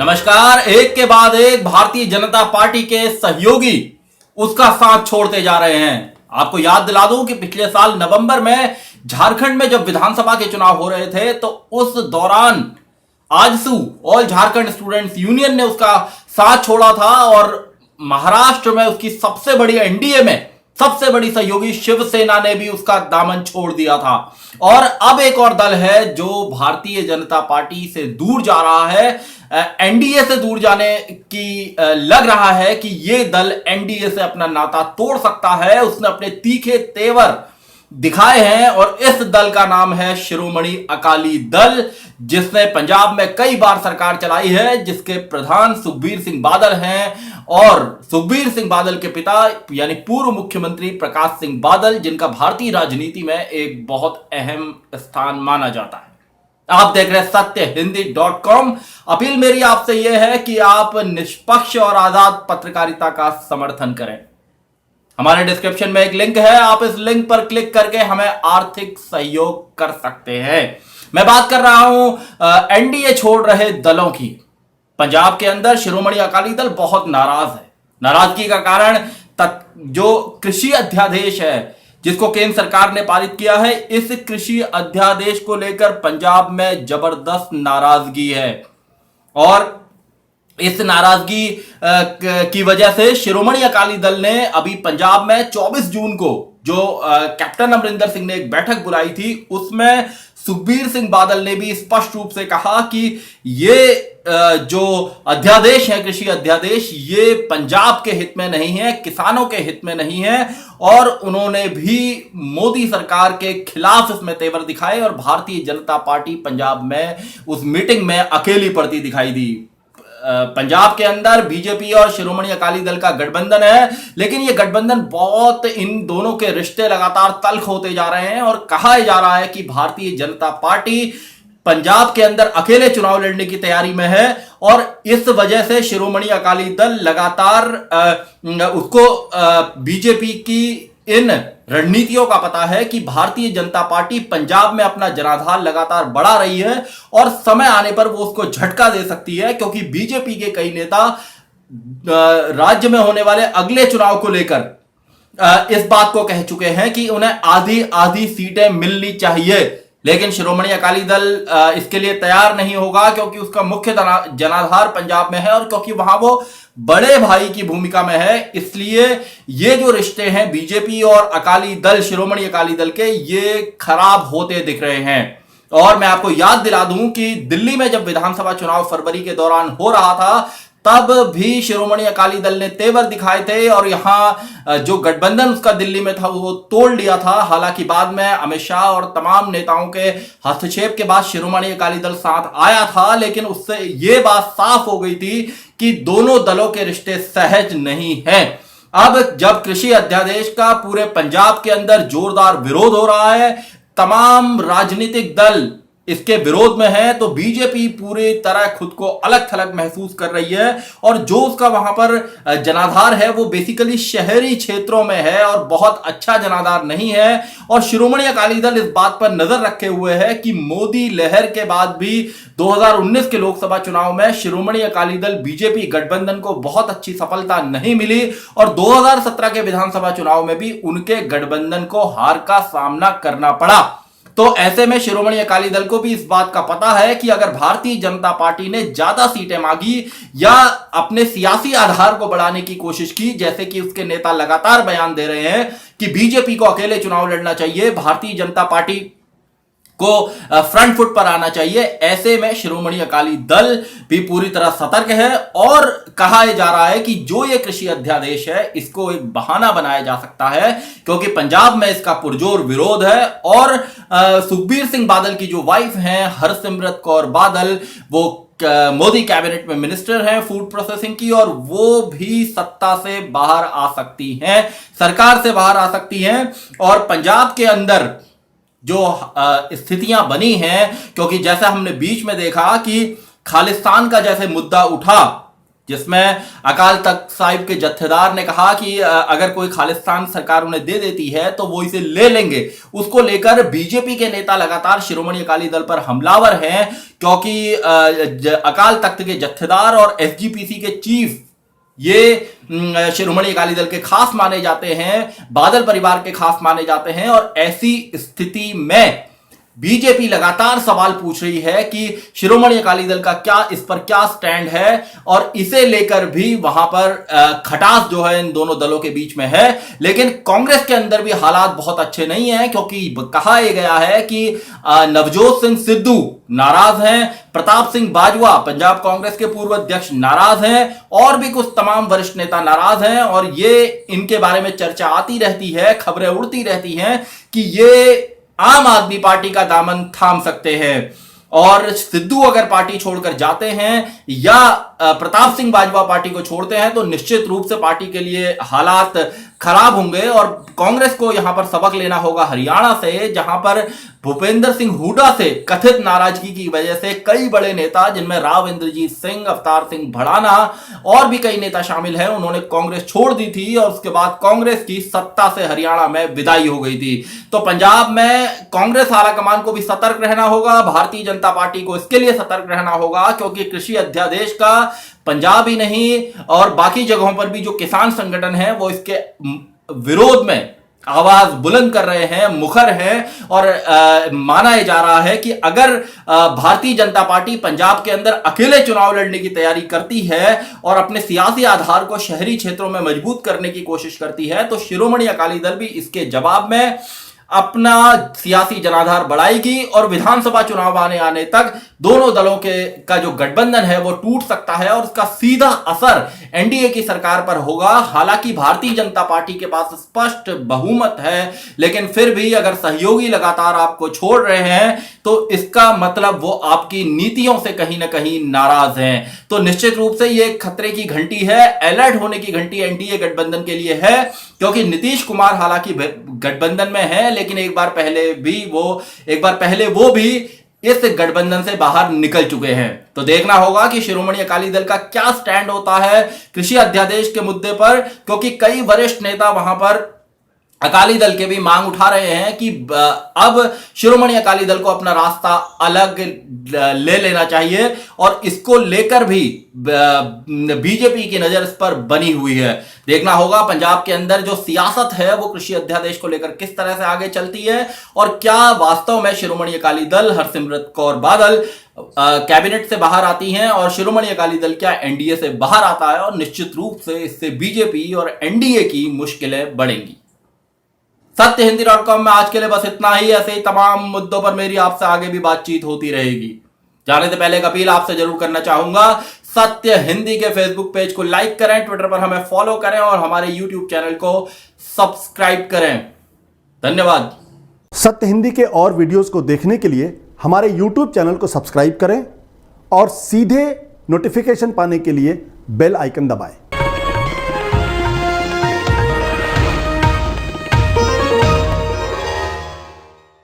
नमस्कार। एक के बाद एक भारतीय जनता पार्टी के सहयोगी उसका साथ छोड़ते जा रहे हैं। आपको याद दिला दूं कि पिछले साल नवंबर में झारखंड में जब विधानसभा के चुनाव हो रहे थे तो उस दौरान AJSU all Jharkhand students union ने उसका साथ छोड़ा था और महाराष्ट्र में उसकी सबसे बड़ी एनडीए में सबसे बड़ी सहयोगी शिवसेना ने भी उसका दामन छोड़ दिया था। और अब एक और दल है जो भारतीय जनता पार्टी से दूर जा रहा है, एनडीए से दूर जाने की लग रहा है कि यह दल एनडीए से अपना नाता तोड़ सकता है। उसने अपने तीखे तेवर दिखाए हैं और इस दल का नाम है शिरोमणि अकाली दल, जिसने पंजाब में कई बार सरकार चलाई है, जिसके प्रधान सुखबीर सिंह बादल हैं और सुखबीर सिंह बादल के पिता यानी पूर्व मुख्यमंत्री प्रकाश सिंह बादल, जिनका भारतीय राजनीति में एक बहुत अहम स्थान माना जाता है। आप देख रहे हैं सत्यहिंदी.com। अपील मेरी आपसे यह है कि आप निष्पक्ष और आजाद पत्रकारिता का समर्थन करें। हमारे डिस्क्रिप्शन में एक लिंक है, आप इस लिंक पर क्लिक करके हमें आर्थिक सहयोग कर सकते हैं। मैं बात कर रहा हूं एनडीए छोड़ रहे दलों की। पंजाब के अंदर शिरोमणि अकाली दल बहुत नाराज है। नाराजगी का कारण जो कृषि अध्यादेश है जिसको केंद्र सरकार ने पारित किया है, इस कृषि अध्यादेश को लेकर पंजाब में जबरदस्त नाराजगी है और इस नाराजगी की वजह से शिरोमणि अकाली दल ने अभी पंजाब में 24 जून को जो कैप्टन अमरिंदर सिंह ने एक बैठक बुलाई थी, उसमें सुखबीर सिंह बादल ने भी स्पष्ट रूप से कहा कि ये जो अध्यादेश है, कृषि अध्यादेश, ये पंजाब के हित में नहीं है, किसानों के हित में नहीं है। और उन्होंने भी मोदी सरकार के खिलाफ इसमें तेवर दिखाए और भारतीय जनता पार्टी पंजाब में उस मीटिंग में अकेली पड़ती दिखाई दी। पंजाब के अंदर बीजेपी और शिरोमणि अकाली दल का गठबंधन है, लेकिन यह गठबंधन बहुत, इन दोनों के रिश्ते लगातार तल्ख होते जा रहे हैं और कहा जा रहा है कि भारतीय जनता पार्टी पंजाब के अंदर अकेले चुनाव लड़ने की तैयारी में है और इस वजह से शिरोमणि अकाली दल लगातार उसको बीजेपी की इन रणनीतियों का पता है कि भारतीय जनता पार्टी पंजाब में अपना जनाधार लगातार बढ़ा रही है और समय आने पर वो उसको झटका दे सकती है, क्योंकि बीजेपी के कई नेता राज्य में होने वाले अगले चुनाव को लेकर इस बात को कह चुके हैं कि उन्हें आधी आधी सीटें मिलनी चाहिए। लेकिन शिरोमणि अकाली दल इसके लिए तैयार नहीं होगा, क्योंकि उसका मुख्य जनाधार पंजाब में है और क्योंकि वहां वो बड़े भाई की भूमिका में है। इसलिए ये जो रिश्ते हैं बीजेपी और अकाली दल, शिरोमणि अकाली दल के, ये खराब होते दिख रहे हैं। और मैं आपको याद दिला दूं कि दिल्ली में जब विधानसभा चुनाव फरवरी के दौरान हो रहा था, तब भी शिरोमणि अकाली दल ने तेवर दिखाए थे और यहां जो गठबंधन उसका दिल्ली में था वो तोड़ लिया था। हालांकि बाद में अमित शाह और तमाम नेताओं के हस्तक्षेप के बाद शिरोमणि अकाली दल साथ आया था, लेकिन उससे ये बात साफ हो गई थी कि दोनों दलों के रिश्ते सहज नहीं हैं। अब जब कृषि अध्यादेश का पूरे पंजाब के अंदर जोरदार विरोध हो रहा है, तमाम राजनीतिक दल इसके विरोध में है, तो बीजेपी पूरी तरह खुद को अलग थलग महसूस कर रही है और जो उसका वहां पर जनाधार है वो बेसिकली शहरी क्षेत्रों में है और बहुत अच्छा जनाधार नहीं है। और शिरोमणि अकाली दल इस बात पर नजर रखे हुए है कि मोदी लहर के बाद भी 2019 के लोकसभा चुनाव में शिरोमणि अकाली दल बीजेपी गठबंधन को बहुत अच्छी सफलता नहीं मिली और 2017 के विधानसभा चुनाव में भी उनके गठबंधन को हार का सामना करना पड़ा। तो ऐसे में शिरोमणि अकाली दल को भी इस बात का पता है कि अगर भारतीय जनता पार्टी ने ज्यादा सीटें मांगी या अपने सियासी आधार को बढ़ाने की कोशिश की, जैसे कि उसके नेता लगातार बयान दे रहे हैं कि बीजेपी को अकेले चुनाव लड़ना चाहिए, भारतीय जनता पार्टी को फ्रंट फुट पर आना चाहिए, ऐसे में शिरोमणि अकाली दल भी पूरी तरह सतर्क है और कहा जा रहा है कि जो ये कृषि अध्यादेश है इसको एक बहाना बनाया जा सकता है, क्योंकि पंजाब में इसका पुरजोर विरोध है और सुखबीर सिंह बादल की जो वाइफ हैं हरसिमरत कौर बादल, वो मोदी कैबिनेट में मिनिस्टर हैं फूड प्रोसेसिंग की, और वो भी सत्ता से बाहर आ सकती हैं, सरकार से बाहर आ सकती हैं। और पंजाब के अंदर जो स्थितियां बनी हैं, क्योंकि जैसा हमने बीच में देखा कि खालिस्तान का जैसे मुद्दा उठा, जिसमें अकाल तख्त साहिब के जत्थेदार ने कहा कि अगर कोई खालिस्तान सरकार उन्हें दे देती है तो वो इसे ले लेंगे। उसको लेकर बीजेपी के नेता लगातार शिरोमणि अकाली दल पर हमलावर हैं, क्योंकि अकाल तख्त के जत्थेदार और एसजीपीसी के चीफ ये शिरोमणि अकाली दल के खास माने जाते हैं, बादल परिवार के खास माने जाते हैं। और ऐसी स्थिति में बीजेपी लगातार सवाल पूछ रही है कि शिरोमणि अकाली दल का इस पर क्या स्टैंड है, और इसे लेकर भी वहां पर खटास जो है इन दोनों दलों के बीच में है। लेकिन कांग्रेस के अंदर भी हालात बहुत अच्छे नहीं है, क्योंकि कहा यह गया है कि नवजोत सिंह सिद्धू नाराज हैं, प्रताप सिंह बाजवा पंजाब कांग्रेस के पूर्व अध्यक्ष नाराज हैं, और भी कुछ तमाम वरिष्ठ नेता नाराज हैं। और ये इनके बारे में चर्चा आती रहती है, खबरें उड़ती रहती हैं कि ये आम आदमी पार्टी का दामन थाम सकते हैं, और सिद्धू अगर पार्टी छोड़कर जाते हैं या प्रताप सिंह बाजवा पार्टी को छोड़ते हैं तो निश्चित रूप से पार्टी के लिए हालात खराब होंगे। और कांग्रेस को यहां पर सबक लेना होगा हरियाणा से, जहां पर भूपेंद्र सिंह हुड्डा से कथित नाराजगी की वजह से कई बड़े नेता, जिनमें राव इंद्रजीत सिंह, अवतार सिंह भड़ाना और भी कई नेता शामिल हैं, उन्होंने कांग्रेस छोड़ दी थी और उसके बाद कांग्रेस की सत्ता से हरियाणा में विदाई हो गई थी। तो पंजाब में कांग्रेस आलाकमान को भी सतर्क रहना होगा, भारतीय जनता पार्टी को इसके लिए सतर्क रहना होगा, क्योंकि कृषि अध्यादेश का पंजाब ही नहीं और बाकी जगहों पर भी जो किसान संगठन है वो इसके विरोध में आवाज बुलंद कर रहे हैं, मुखर हैं। और माना जा रहा है कि अगर भारतीय जनता पार्टी पंजाब के अंदर अकेले चुनाव लड़ने की तैयारी करती है और अपने सियासी आधार को शहरी क्षेत्रों में मजबूत करने की कोशिश करती है, तो शिरोमणि अकाली दल भी इसके जवाब में अपना सियासी जनाधार बढ़ाएगी और विधानसभा चुनाव आने तक दोनों दलों का जो गठबंधन है वो टूट सकता है, और उसका सीधा असर एनडीए की सरकार पर होगा। हालांकि भारतीय जनता पार्टी के पास स्पष्ट बहुमत है, लेकिन फिर भी अगर सहयोगी लगातार आपको छोड़ रहे हैं तो इसका मतलब वो आपकी नीतियों से कहीं ना कहीं नाराज हैं। तो निश्चित रूप से ये खतरे की घंटी है, अलर्ट होने की घंटी एनडीए गठबंधन के लिए है, क्योंकि नीतीश कुमार हालांकि गठबंधन में है, लेकिन एक बार पहले वो भी इस गठबंधन से बाहर निकल चुके हैं। तो देखना होगा कि शिरोमणि अकाली दल का क्या स्टैंड होता है कृषि अध्यादेश के मुद्दे पर, क्योंकि कई वरिष्ठ नेता वहां पर अकाली दल के भी मांग उठा रहे हैं कि अब शिरोमणि अकाली दल को अपना रास्ता अलग ले लेना चाहिए, और इसको लेकर भी बीजेपी की नजर इस पर बनी हुई है। देखना होगा पंजाब के अंदर जो सियासत है वो कृषि अध्यादेश को लेकर किस तरह से आगे चलती है, और क्या वास्तव में शिरोमणि अकाली दल, हरसिमरत कौर बादल कैबिनेट से बाहर आती हैं और शिरोमणि अकाली दल क्या एनडीए से बाहर आता है, और निश्चित रूप से इससे बीजेपी और एनडीए की मुश्किलें बढ़ेंगी। सत्यहिंदी.com में आज के लिए बस इतना ही। ऐसे ही तमाम मुद्दों पर मेरी आपसे आगे भी बातचीत होती रहेगी। जाने से पहले एक अपील आपसे जरूर करना चाहूंगा, सत्य हिंदी के फेसबुक पेज को लाइक करें, ट्विटर पर हमें फॉलो करें और हमारे यूट्यूब चैनल को सब्सक्राइब करें। धन्यवाद। सत्य हिंदी के और वीडियोस को देखने के लिए हमारे यूट्यूब चैनल को सब्सक्राइब करें और सीधे नोटिफिकेशन पाने के लिए बेल आइकन दबाएं।